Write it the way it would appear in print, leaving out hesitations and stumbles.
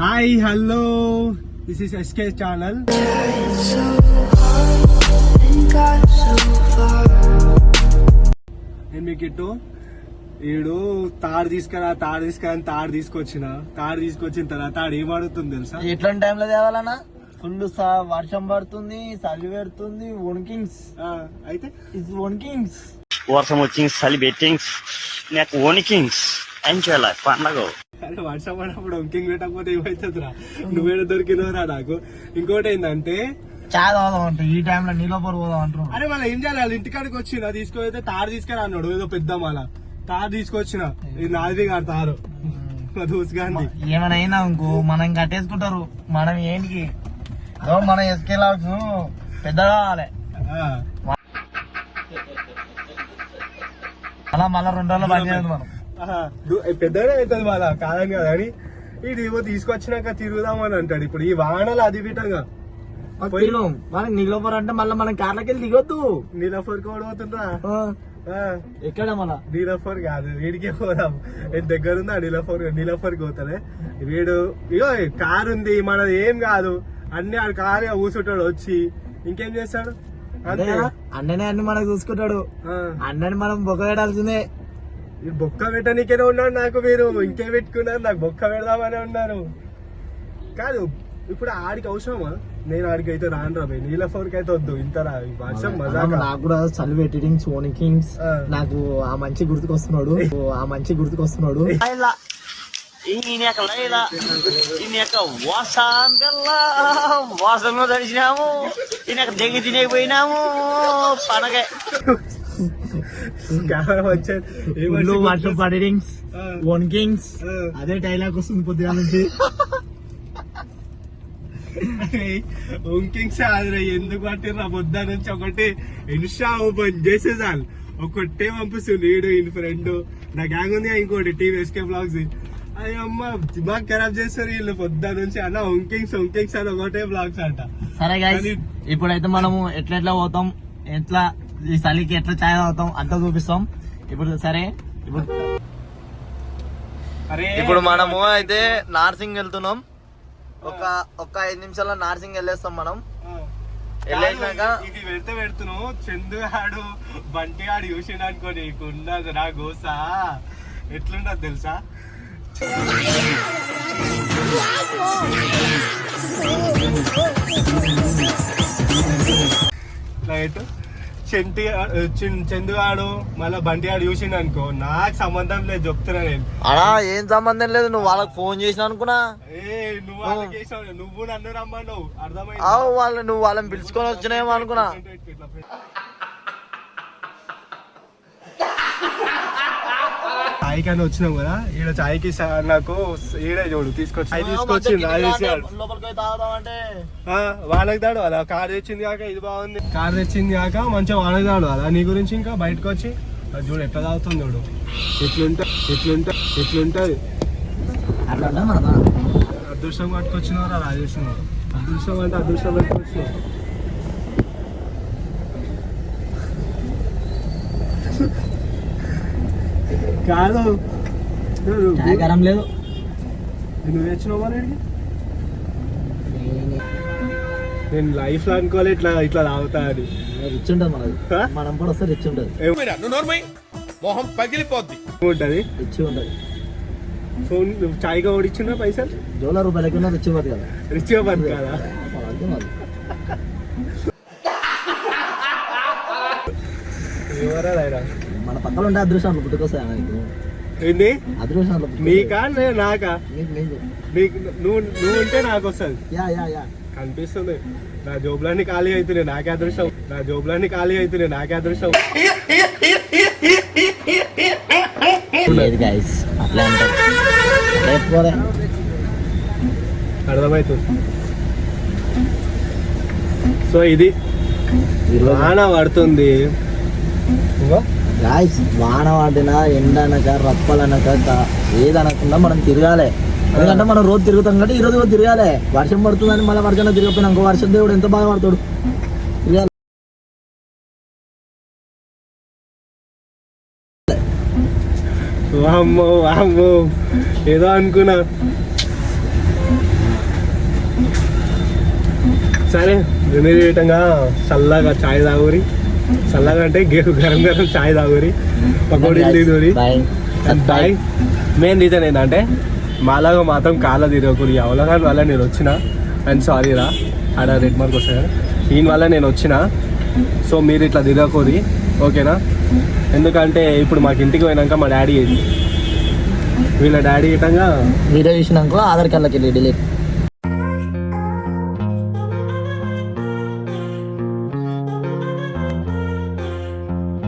Hi hello this is SK channel. నేను మీకు ఇటు ఈడు తాడు తీసుకొచ్చిన తర్వాత ఆడు ఏం అడుగుతుంది తెలుసా? ఎట్లాంటి టైంలో తేవాలన్నా? ఫుల్ వర్షం పడుతుంది, చలి పెడుతుంది, వణికింగ్స్ అయితే వణికింగ్స్ వర్షం వచ్చింది, చలి పెట్టింగ్స్, నాకు వణికింగ్స్ ఎంజాయ్ లైఫ్ పండగ. అరే వర్షం పడినప్పుడు వంకింగ్ పెట్టకపోతే ఏమవుతుందిరా? నువ్వేనా దొరికినవరా నాకు. ఇంకోటి ఏంటంటే చాలా పోదాం అంటారు ఈ టైంలో, నీలోపర్ పోదాం అంటారు. అరే వాళ్ళ ఏం చేయాలి? వాళ్ళ ఇంటికాడికి వచ్చిన తీసుకుపోతే తాడు తీసుకురా అన్నాడు, ఏదో పెద్ద మళ్ళా తాడు తీసుకొచ్చిన. ఇది నాది కాదు తారు, దూసుగాంది. ఏమైనా అయినా ఇంకో మనం కట్టేసుకుంటారు. మనం ఏంటికి మనం ఎస్కేలాక్స్ పెద్దగా కావాలి. మళ్ళా 2 రోజులు పని చేయాలి మనం. పెద్దగా అవుతుంది వాళ్ళ కాదని కదా అని ఇది ఏమో తీసుకొచ్చినాక తిరుగుదామని అంటాడు. ఇప్పుడు ఈ వాహనాలు అది విటంగా మనకి నీలోపర్ అంటే మళ్ళీ మనం కార్లకి వెళ్ళి దిగొద్దు. నీలఫర్ కూడా పోతుండ్రా? ఎక్కడ మన నీలఫర్ కాదు, వీడికే పోదాం. దగ్గర ఉంది ఆ నీలఫర్ పోతానే. వీడు ఇగో కారు ఉంది మనది, ఏం కాదు అన్ని ఆ కారు కూర్చుంటాడు వచ్చి. ఇంకేం చేస్తాడు? అన్ననే అన్ని మనకు చూసుకుంటాడు. అన్నని మనం బొక్క పెట్టాల్సిందే. బొక్క పెట్టడానికేనే ఉన్నాడు నాకు. మీరు ఇంకే పెట్టుకున్నారు, నాకు బొక్క పెడదామనే ఉన్నారు. కాదు ఇప్పుడు ఆడికి అవసరమా? నేను ఆడికి అయితే రాను రా భయ్, నీలఫోర్కి అయితే వద్దు. ఇంత వర్షం మజా. నాకు కూడా చలి పెట్టింగ్స్ వోనికింగ్స్ నాకు ఆ మంచి గుర్తుకొస్తున్నాడు. వాసంలో తడిచినాము, ఈయన దెంగి తినేపోయినాము పండగ. వోనికింగ్స్ అదే డైలాగ్ వస్తుంది పొద్దుగా నుంచి. వంకింగ్స్ ఎందుకు పట్టిర్రా పొద్దు నుంచి? ఒకటి ఇన్స్టా ఓపెన్ చేసే చాలు ఒకటే పంపిస్తుంది. వీడు ఈయన ఫ్రెండ్ నా గ్యాంగ్ ఉంది, ఇంకోటి టీవీ ఎస్కే బ్లాగ్స్. అయ్యమ్మ దిమాగ్ ఖరాబ్ చేస్తారు వీళ్ళు పొద్దు నుంచి. అన్న వంకింగ్స్ అని ఒకటే బ్లాగ్స్ అంట. సరే గైస్, ఇప్పుడైతే మనము ఎట్లా పోతాం, ఎట్లా ఈ చలికి ఎట్లా ఛాయ్ తాగుతాం అంతా చూపిస్తాం ఇప్పుడు. సరే ఇప్పుడు మనము అయితే నార్సింగ్ వెళ్తున్నాం. ఒక 5 నిమిషాల్లో నార్సింగ్ వెళ్ళేస్తాం మనం. వెళ్ళేసినాక ఇది పెడుతున్నావు చందు ఆడు బంటి ఆడు చూసిండు అనుకో, నీకున్నది నా గోసా ఎట్లుండదు తెలుసా? రైట్ చందు ఆడు మళ్ళా బంటి ఆడు చూసిండు అనుకో, నాకు సంబంధం లేదు చెప్తున్నా నేను. అలా ఏం సంబంధం లేదు, నువ్వు వాళ్ళకి ఫోన్ చేసిన అనుకున్నా. నువ్వు వాళ్ళకి చేసావు, నువ్వు నన్ను రమ్మన్నావు, అర్థమైంది. నువ్వు వాళ్ళని పిలుచుకొని వచ్చినాయేమో అనుకున్నా. చాయ్కి అని వచ్చినాం కదా, ఈడ చాయ్కి నాకు ఈడే చూడు తీసుకొచ్చి వాళ్ళకి దాడు అలా. కార్ తెచ్చింది కాక ఇది బాగుంది, కార్ తెచ్చింది కాక మంచిగా వాళ్ళకి దాడు అలా. నీ గురించి ఇంకా బయటకు వచ్చి అది చూడు ఎట్లా తాగుతుంది చూడు. ఎట్లుంటది అదృష్టం పట్టుకొచ్చినవారు అలా చేసినావు. అదృష్టం అంటే అదృష్టం పట్టుకొచ్చినావు. కాదు గరం లేదు, నువ్వు తెచ్చినావు వాళ్ళకి. నేను లైఫ్ లో అనుకోవాలి ఇట్లా తాగుతా అని. రిచ్ ఉంటుంది మనది, మనం కూడా వస్తే రిచ్ ఉంటుంది. మొహం పగిలిపోద్ది ఉంటది, రిచ్ ఉంటుంది. ఫోన్ చాయ్గా ఓడిచ్చిన పైసలు ₹1,000 రిచ్ ఇవ్వదు కదా. రిచ్ ఇవ్వదు కదా. మన పక్కన ఉంటే అదృష్టాలు పుట్టుకొస్తాయి. ఏంటి అదృష్టాలు నీకా నాకా? నువ్వు ఉంటే నాకు వస్తుంది. కనిపిస్తుంది నా జోబులన్నీ ఖాళీ అవుతున్నాయి, నాకే అదృష్టం. అర్థమవుతుంది. సో ఇది వాన పడుతుంది. వాన పడినా ఎండనక రప్పలనక ఏదనకుండా మనం తిరగాలి. ఎందుకంటే మనం రోజు తిరుగుతాం కాబట్టి ఈ రోజు తిరగాలి. వర్షం పడుతుందని మళ్ళీ వర్షంలో తిరిగిపోయినా ఇంకో వర్షం దేవుడు ఎంత బాగా పడతాడు. వామ్మో ఏదో అనుకున్నా. సరే మీరు విధంగా చల్లగా చాయ్ తాగురి, చల్లగా అంటే గరం గరం చాయ్ తాగురి, పకోడీలు తినూరి. బాయ్. మెయిన్ రీజన్ ఏంటంటే మాలాగా మాత్రం కాళ్ళ తిరగకూడదు. అవలగాని వల్ల నేను వచ్చిన, అండ్ సారీ రా ఆడ రెడ్ మార్క్ వస్తాయి కదా, దీని వల్ల నేను వచ్చిన. సో మీరు ఇట్లా తిరగకూరి, ఓకేనా? ఎందుకంటే ఇప్పుడు మాకు ఇంటికి పోయినాక మా డాడీ వీళ్ళ డాడీ విధంగా వీడియో చూసినాక ఆధార్ కార్డులకి వెళ్ళి డిలీట్